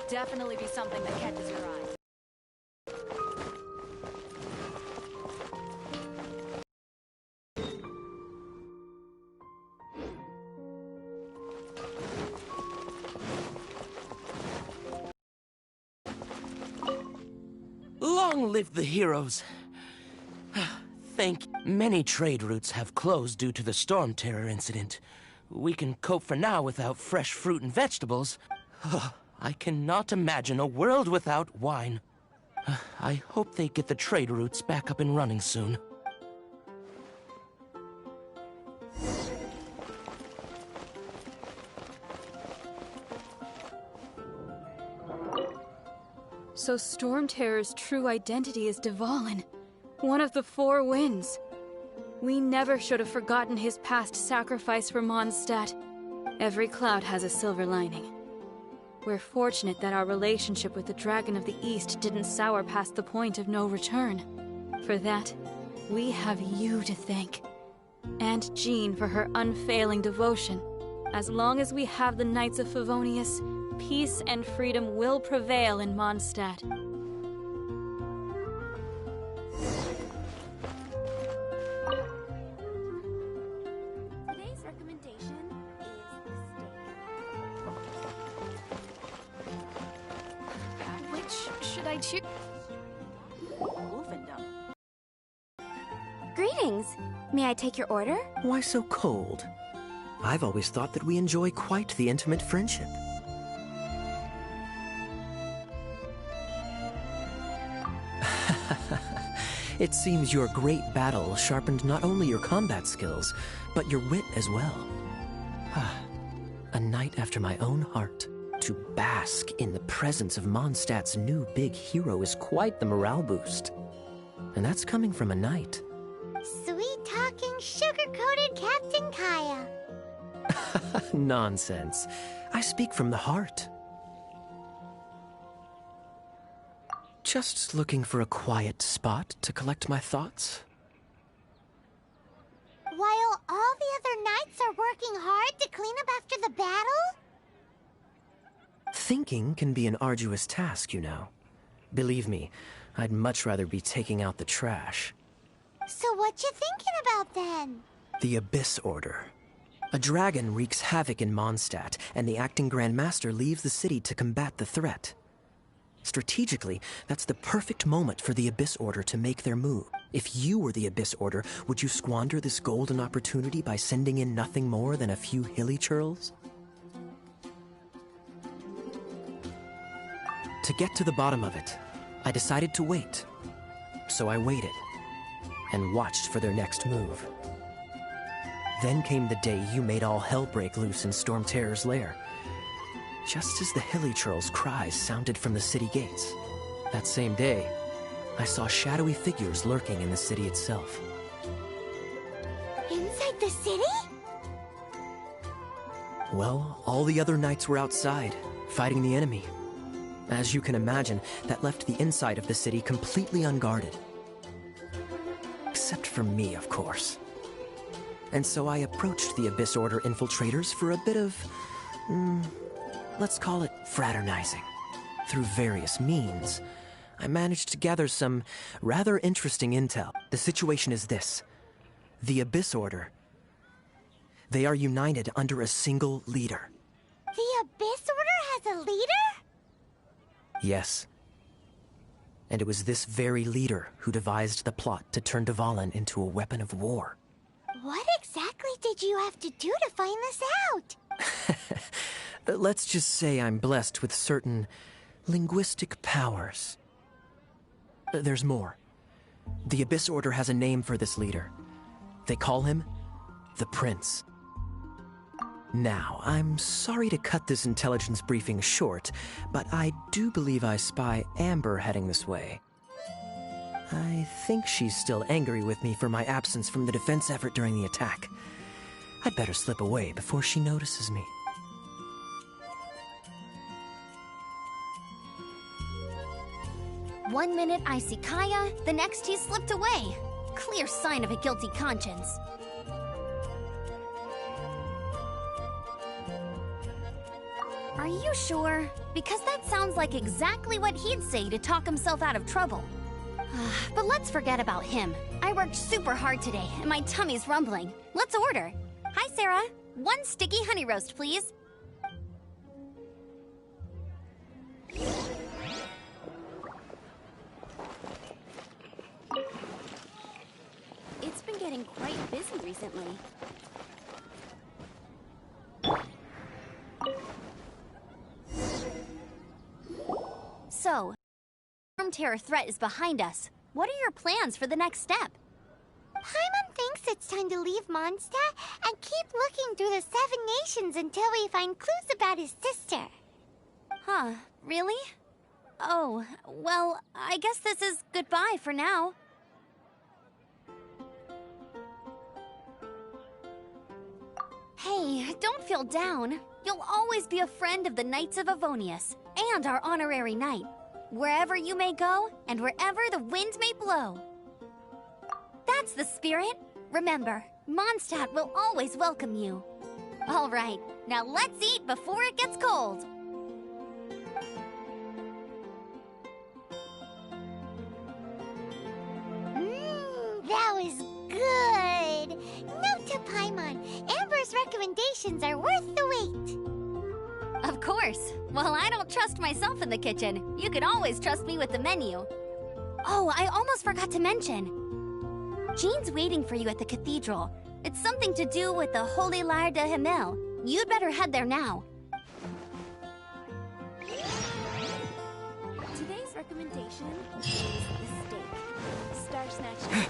definitely be something that catches your eye. Long live the heroes. Thank you. Many trade routes have closed due to the storm terror incident. We can cope for now without fresh fruit and vegetables. I cannot imagine a world without wine. I hope they get the trade routes back up and running soon. So Storm Terror's true identity is Dvalin, one of the Four Winds. We never should have forgotten his past sacrifice for Mondstadt. Every cloud has a silver lining. We're fortunate that our relationship with the Dragon of the East didn't sour past the point of no return. For that, we have you to thank. And Jean for her unfailing devotion. As long as we have the Knights of Favonius, peace and freedom will prevail in Mondstadt. Today's recommendation is Which should I choose? Greetings. May I take your order? Why so cold? I've always thought that we enjoy quite the intimate friendship. It seems your great battle sharpened not only your combat skills, but your wit as well. A knight after my own heart. To bask in the presence of Mondstadt's new big hero is quite the morale boost. And that's coming from a knight. Sweet-talking, sugar-coated Captain Kaya. Nonsense. I speak from the heart. Just looking for a quiet spot to collect my thoughts. While all the other knights are working hard to clean up after the battle? Thinking can be an arduous task, you know. Believe me, I'd much rather be taking out the trash. So what you thinking about then? The Abyss Order. A dragon wreaks havoc in Mondstadt, and the acting Grand Master leaves the city to combat the threat. Strategically, that's the perfect moment for the Abyss Order to make their move. If you were the Abyss Order, would you squander this golden opportunity by sending in nothing more than a few hilly churls? To get to the bottom of it, I decided to wait. So I waited, and watched for their next move. Then came the day you made all hell break loose in Storm Terror's lair. Just as the hilly churls' cries sounded from the city gates. That same day, I saw shadowy figures lurking in the city itself. Inside the city? Well, all the other knights were outside, fighting the enemy. As you can imagine, that left the inside of the city completely unguarded. Except for me, of course. And so I approached the Abyss Order infiltrators for a bit of, let's call it fraternizing. Through various means, I managed to gather some rather interesting intel. The situation is this. The Abyss Order. They are united under a single leader. The Abyss Order has a leader? Yes. And it was this very leader who devised the plot to turn Dvalin into a weapon of war. What exactly did you have to do to find this out? Let's just say I'm blessed with certain linguistic powers. There's more. The Abyss Order has a name for this leader. They call him the Prince. Now, I'm sorry to cut this intelligence briefing short, but I do believe I spy Amber heading this way. I think she's still angry with me for my absence from the defense effort during the attack. I'd better slip away before she notices me. One minute I see Kaya, the next he's slipped away. Clear sign of a guilty conscience. Are you sure? Because that sounds like exactly what he'd say to talk himself out of trouble. But let's forget about him. I worked super hard today, and my tummy's rumbling. Let's order. Hi, Sarah. 1 sticky honey roast, please. It's been getting quite busy recently. So, Storm Terror threat is behind us. What are your plans for the next step? Paimon thinks it's time to leave Mondstadt and keep looking through the 7 nations until we find clues about his sister. Huh, really? Oh, well, I guess this is goodbye for now. Hey, don't feel down. You'll always be a friend of the Knights of Avonius, and our honorary knight. Wherever you may go, and wherever the wind may blow. That's the spirit. Remember, Mondstadt will always welcome you. All right, now let's eat before it gets cold. That was good. Note to Paimon, Amber's recommendations are worth the wait. Of course. Well, I don't trust myself in the kitchen. You can always trust me with the menu. Oh, I almost forgot to mention. Jean's waiting for you at the cathedral. It's something to do with the Holy Lyre de Himmel. You'd better head there now. Today's recommendation is the steak. Star Snatch.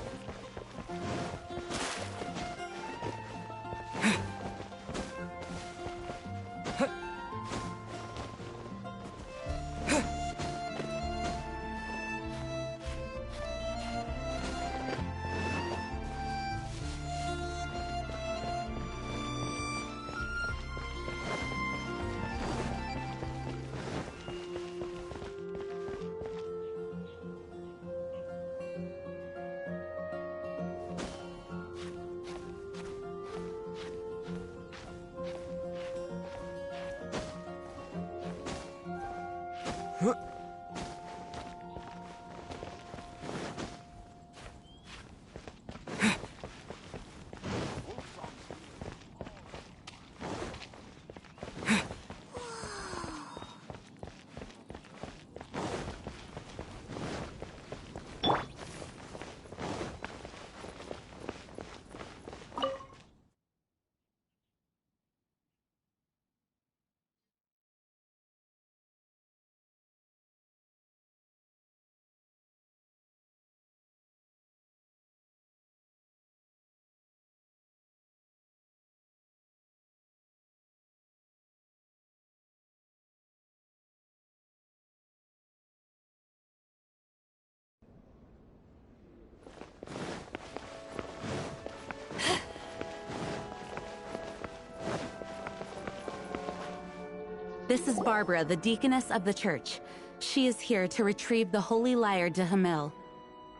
This is Barbara, the deaconess of the church. She is here to retrieve the Holy Lyre de Himmel.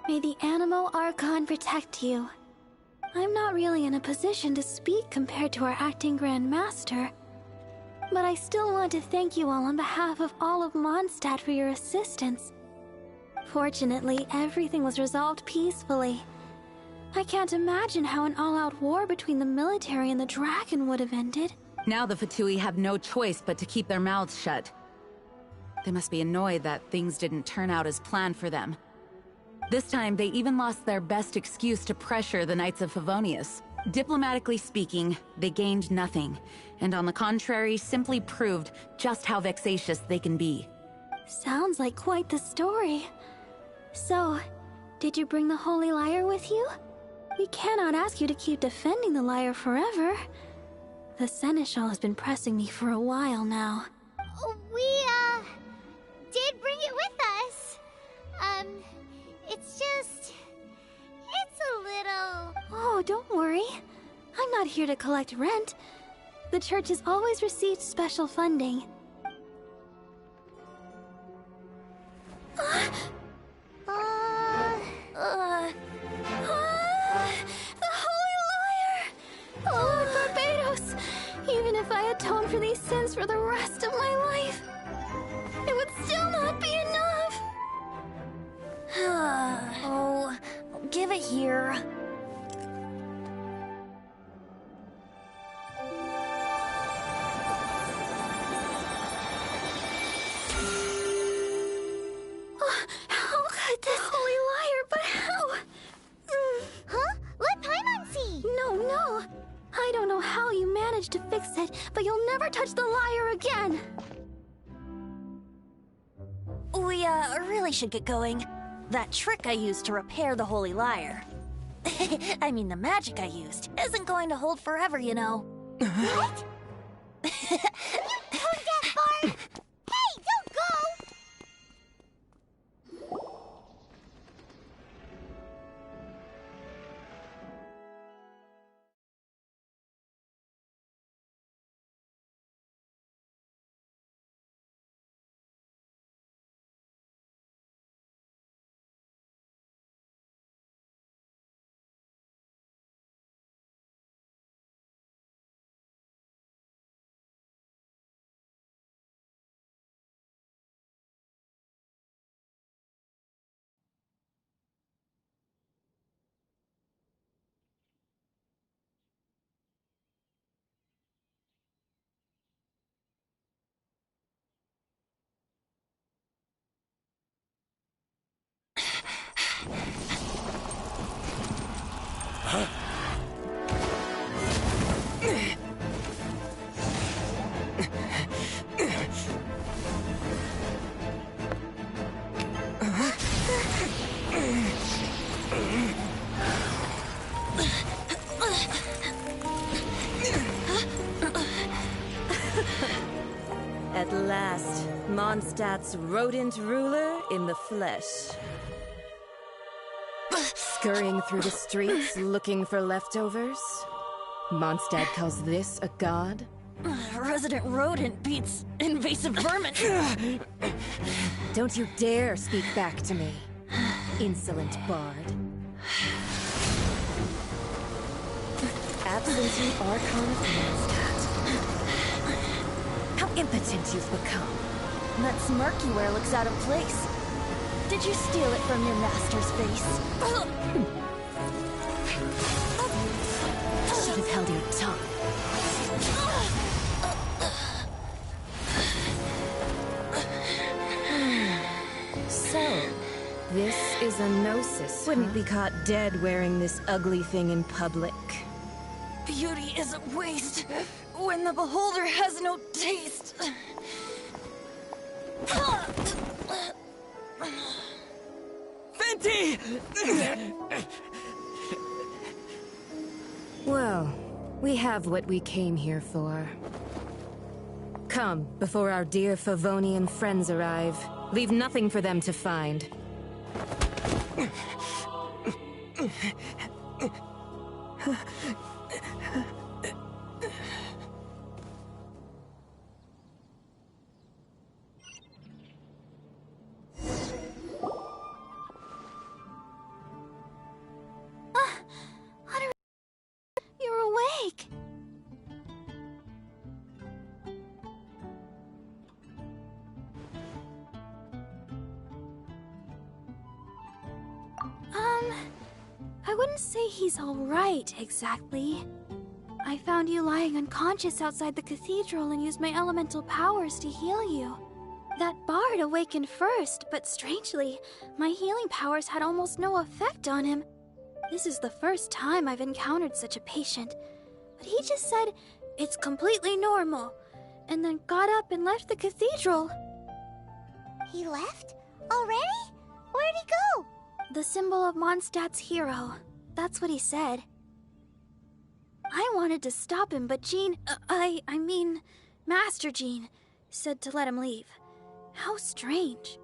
May the Animo Archon protect you. I'm not really in a position to speak compared to our acting Grand Master, but I still want to thank you all on behalf of all of Mondstadt for your assistance. Fortunately, everything was resolved peacefully. I can't imagine how an all-out war between the military and the dragon would have ended. Now the Fatui have no choice but to keep their mouths shut. They must be annoyed that things didn't turn out as planned for them. This time, they even lost their best excuse to pressure the Knights of Favonius. Diplomatically speaking, they gained nothing, and on the contrary, simply proved just how vexatious they can be. Sounds like quite the story. So, did you bring the Holy Lyre with you? We cannot ask you to keep defending the lyre forever. The Seneschal has been pressing me for a while now. We, did bring it with us. It's a little... Oh, don't worry. I'm not here to collect rent. The church has always received special funding. The Holy Lyre! Oh, Barbados! Even if I had atone for these sins for the rest of my life, it would still not be enough. Oh, give it here. How could this holy liar, but how? Huh? Let Paimon see! No. I don't know how you managed to fix it, but you'll never touch the lyre again. We, really should get going. That trick I used to repair the holy lyre. I mean, the magic I used isn't going to hold forever, you know. What? You tone deaf, Bard! Hey, don't go! At last, Mondstadt's rodent ruler in the flesh. Scurrying through the streets looking for leftovers? Mondstadt calls this a god? Resident rodent beats invasive vermin. Don't you dare speak back to me, insolent bard. Absentee Archon of Mondstadt. How impotent you've become. That smirk you wear looks out of place. Did you steal it from your master's face? Should have held your tongue. So, this is a gnosis. Wouldn't be caught dead wearing this ugly thing in public. Beauty is a waste when the beholder has no taste. Venti! Well, we have what we came here for. Come, before our dear Favonian friends arrive. Leave nothing for them to find. You're awake. I wouldn't say he's all right, exactly. I found you lying unconscious outside the cathedral and used my elemental powers to heal you. That bard awakened first, but strangely, my healing powers had almost no effect on him. This is the first time I've encountered such a patient. But he just said, it's completely normal, and then got up and left the cathedral. He left? Already? Where'd he go? The symbol of Mondstadt's hero. That's what he said. I wanted to stop him, but Jean, I mean, Master Jean, said to let him leave. How strange.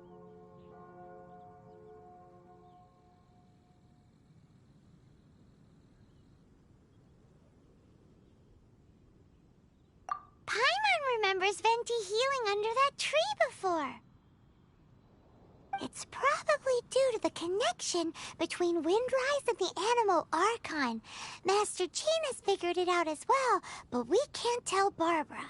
Paimon remembers Venti healing under that tree before. It's probably due to the connection between Windrise and the Animal Archon. Master Jean has figured it out as well, but we can't tell Barbara.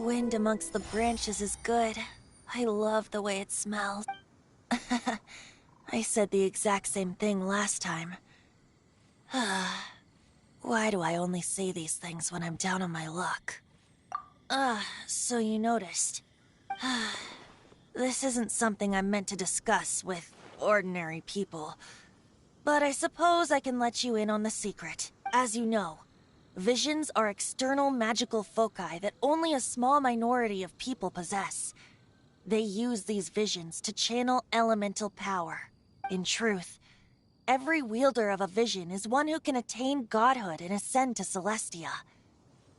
wind amongst the branches is good. I love the way it smells. I said the exact same thing last time. Why do I only say these things when I'm down on my luck? So you noticed. This isn't something I'm meant to discuss with ordinary people. But I suppose I can let you in on the secret. As you know, visions are external magical foci that only a small minority of people possess. They use these visions to channel elemental power. In truth, every wielder of a vision is one who can attain godhood and ascend to Celestia.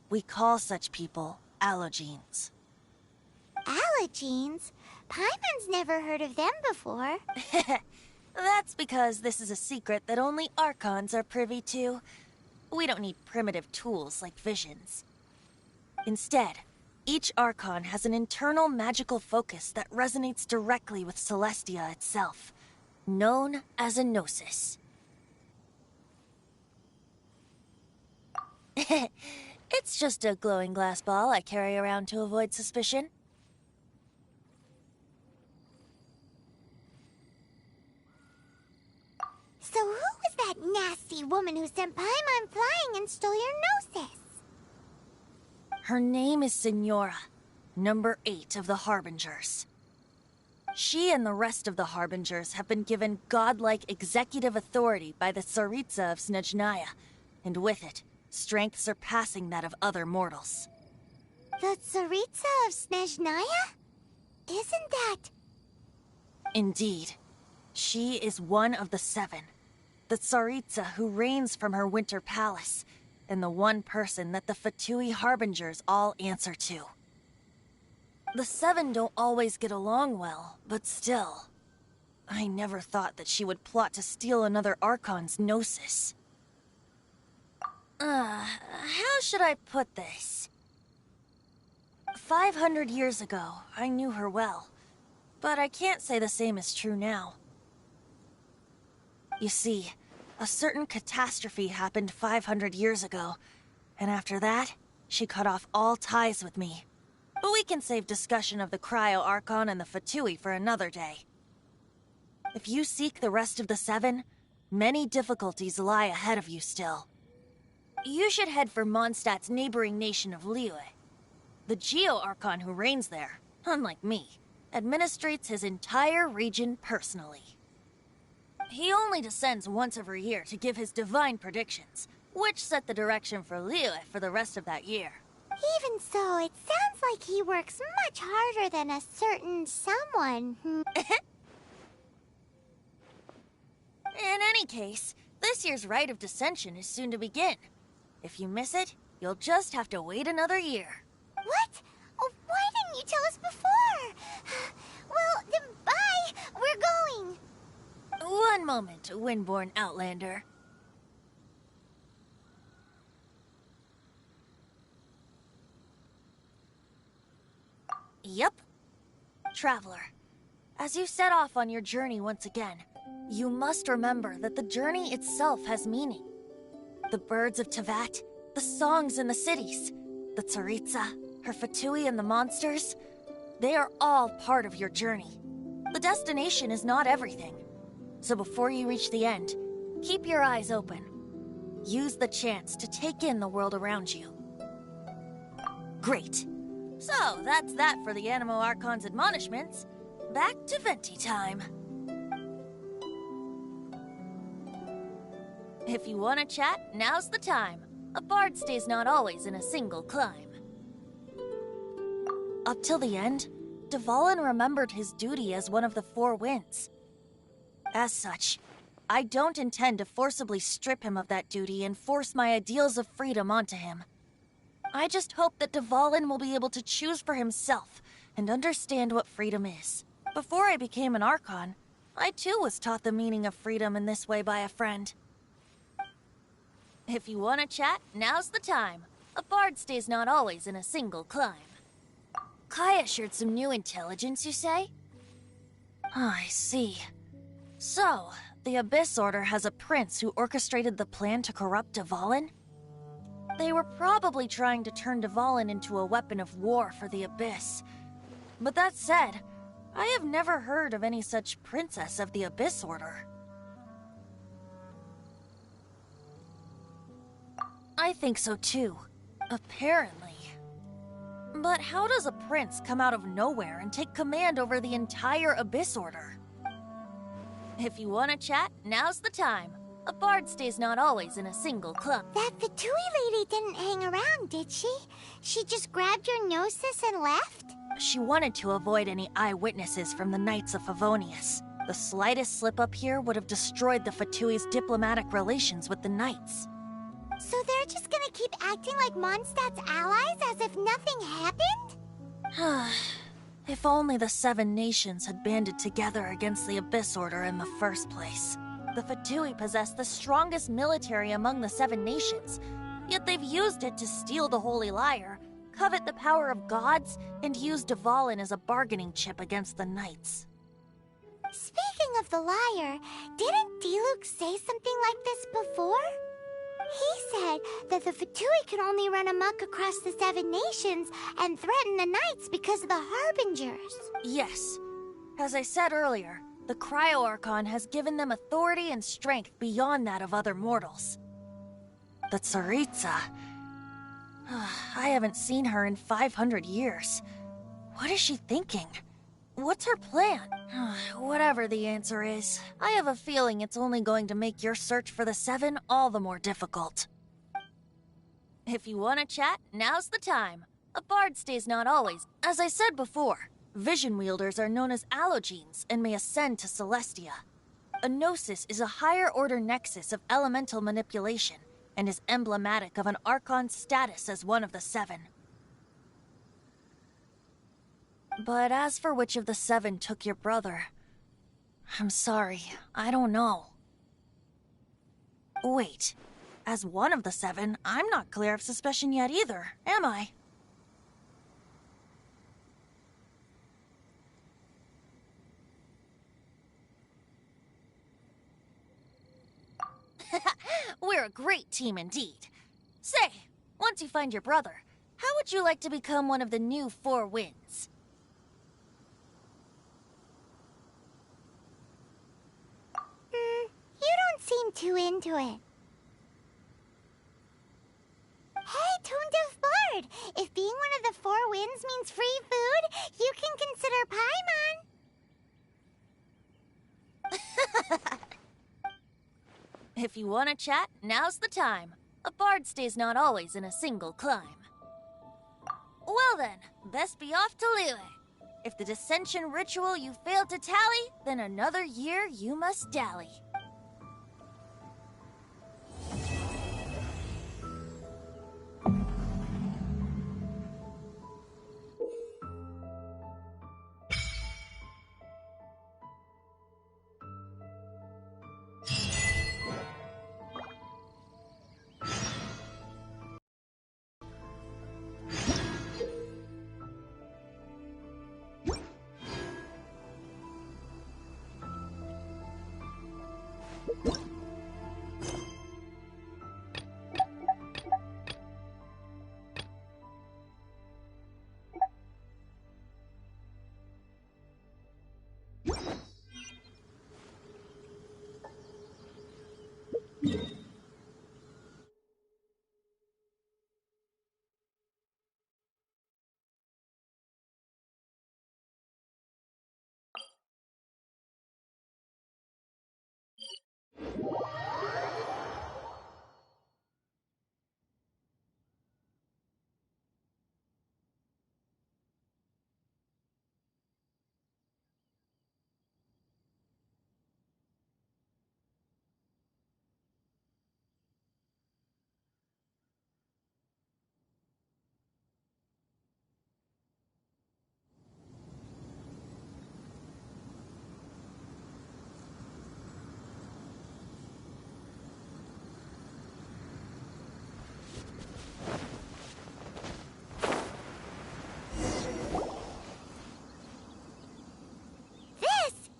We call such people allogenes. Allogenes? Paimon's never heard of them before. That's because this is a secret that only Archons are privy to. We don't need primitive tools like visions. Instead, each Archon has an internal magical focus that resonates directly with Celestia itself, known as a gnosis. It's just a glowing glass ball I carry around to avoid suspicion. So who was that nasty woman who sent Paimon flying and stole your gnosis? Her name is Signora, number 8 of the Harbingers. She and the rest of the Harbingers have been given godlike executive authority by the Tsaritsa of Snezhnaya, and with it, strength surpassing that of other mortals. The Tsaritsa of Snezhnaya? Isn't that... Indeed. She is one of the 7. The Tsaritsa who reigns from her winter palace, and the one person that the Fatui Harbingers all answer to. The 7 don't always get along well, but still. I never thought that she would plot to steal another Archon's gnosis. How should I put this? 500 years ago, I knew her well, but I can't say the same is true now. You see, a certain catastrophe happened 500 years ago, and after that, she cut off all ties with me. But we can save discussion of the Cryo-Archon and the Fatui for another day. If you seek the rest of the 7, many difficulties lie ahead of you still. You should head for Mondstadt's neighboring nation of Liyue. The Geo-Archon who reigns there, unlike me, administrates his entire region personally. He only descends once every year to give his divine predictions, which set the direction for Liyue for the rest of that year. Even so, it sounds like he works much harder than a certain someone. In any case, this year's Rite of Descension is soon to begin. If you miss it, you'll just have to wait another year. What? Oh, why didn't you tell us before? Well, then bye! We're going! One moment, Windborn Outlander. Yep. Traveler, as you set off on your journey once again, you must remember that the journey itself has meaning. The birds of Tevat, the songs in the cities, the Tsaritsa, her Fatui and the monsters, they are all part of your journey. The destination is not everything. So before you reach the end, keep your eyes open. Use the chance to take in the world around you. Great. So, that's that for the Animo Archon's admonishments. Back to Venti time. If you want to chat, now's the time. A bard stays not always in a single climb. Up till the end, Dvalin remembered his duty as one of the 4 winds. As such, I don't intend to forcibly strip him of that duty and force my ideals of freedom onto him. I just hope that Dvalin will be able to choose for himself and understand what freedom is. Before I became an Archon, I too was taught the meaning of freedom in this way by a friend. If you want to chat, now's the time. A bard stays not always in a single climb. Kaya shared some new intelligence, you say? Oh, I see. So, the Abyss Order has a prince who orchestrated the plan to corrupt Dvalin? They were probably trying to turn Dvalin into a weapon of war for the Abyss. But that said, I have never heard of any such princess of the Abyss Order. I think so too. Apparently. But how does a prince come out of nowhere and take command over the entire Abyss Order? If you want to chat, now's the time. A bard stays not always in a single club. That Fatui lady didn't hang around, did she? She just grabbed your gnosis and left? She wanted to avoid any eyewitnesses from the Knights of Favonius. The slightest slip-up here would have destroyed the Fatui's diplomatic relations with the Knights. So they're just gonna keep acting like Mondstadt's allies as if nothing happened? If only the Seven Nations had banded together against the Abyss Order in the first place. The Fatui possess the strongest military among the Seven Nations, yet they've used it to steal the Holy Lyre, covet the power of gods, and use Dvalin as a bargaining chip against the Knights. Speaking of the lyre, didn't Diluc say something like this before? He said that the Fatui can only run amok across the Seven Nations and threaten the Knights because of the Harbingers. Yes. As I said earlier, the Cryo-Archon has given them authority and strength beyond that of other mortals. The Tsaritsa... I haven't seen her in 500 years. What is she thinking? What's her plan? Whatever the answer is, I have a feeling it's only going to make your search for the Seven all the more difficult. If you want to chat, now's the time. A bard stays not always. As I said before, vision wielders are known as allogenes and may ascend to Celestia. A gnosis is a higher-order nexus of elemental manipulation and is emblematic of an Archon's status as one of the Seven. But as for which of the Seven took your brother, I'm sorry, I don't know. Wait, as one of the Seven, I'm not clear of suspicion yet either, am I? We're a great team indeed. Say, once you find your brother, how would you like to become one of the new Four Winds? You don't seem too into it. Hey, Tone-Deaf Bard! If being one of the Four Winds means free food, you can consider Paimon. If you want to chat, now's the time. A bard stays not always in a single climb. Well then, best be off to Liyue. If the dissension ritual you failed to tally, then another year you must dally.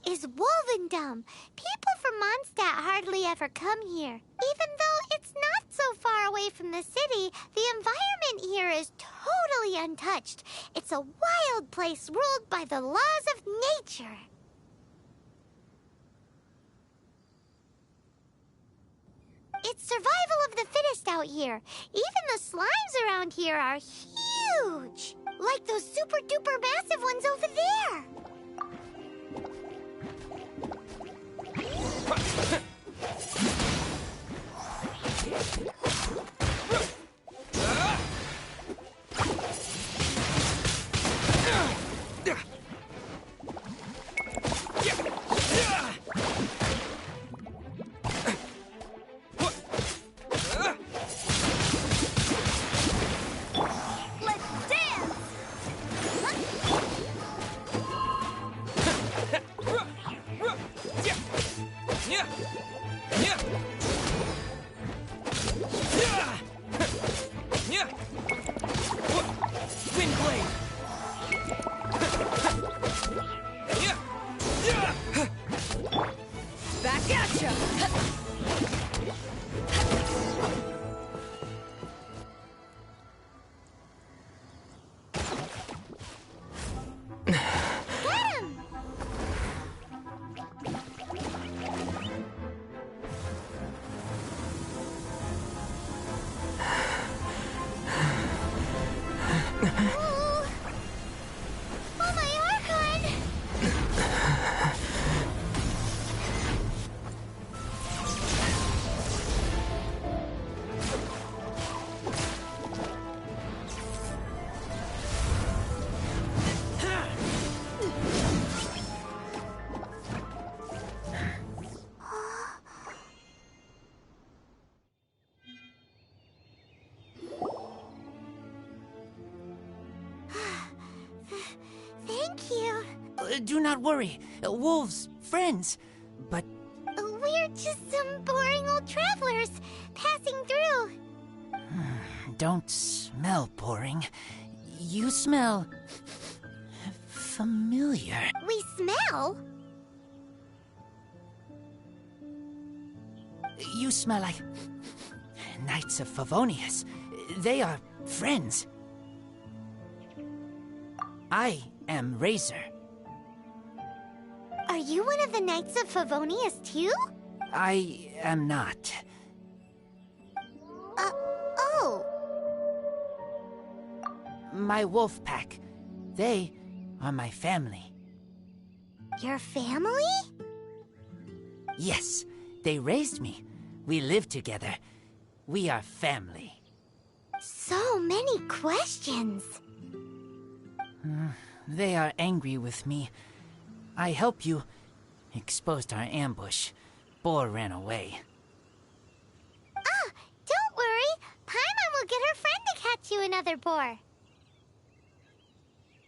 Is Wolvendom. People from Mondstadt hardly ever come here, even though It's not so far away from the city. The environment here is totally untouched. It's a wild place ruled by the laws of nature. It's survival of the fittest out here. Even the slimes around here are huge. Like those super duper massive ones over there. Back at ya! Thank you. Do not worry. Wolves, friends. But We're just some boring old travelers passing through. don't smell boring. You smell familiar. We smell? You smell like Knights of Favonius. They are friends. I am Razor. Are you one of the Knights of Favonius too? I am not. Oh. My wolf pack. They are my family. Your family? Yes, they raised me. We live together. We are family. So many questions. They are angry with me. I helped you. Exposed our ambush. Boar ran away. Ah, don't worry. Paimon will get her friend to catch you another boar.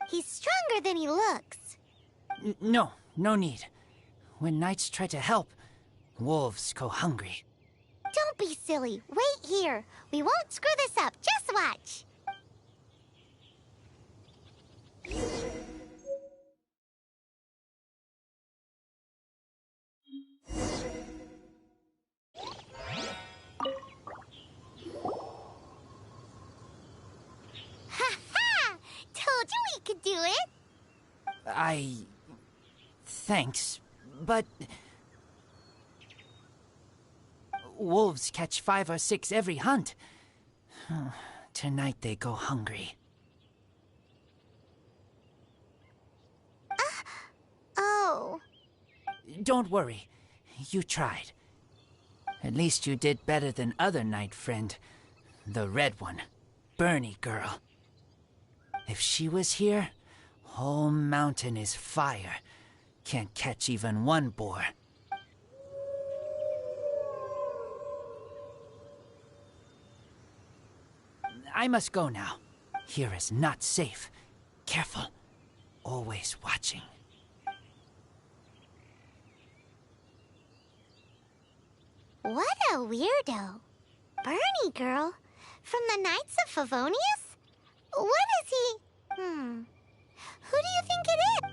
He's stronger than he looks. No need. When knights try to help, wolves go hungry. Don't be silly. Wait here. We won't screw this up. Just watch. Ha-ha! Told you we could do it. Thanks, but... Wolves catch 5 or 6 every hunt. Tonight they go hungry. Oh. Don't worry. You tried. At least you did better than other knight friend. The red one. Bernie girl. If she was here, whole mountain is fire. Can't catch even one boar. I must go now. Here is not safe. Careful. Always watching. What a weirdo. Bernie girl? From the Knights of Favonius? What is he? Who do you think it is?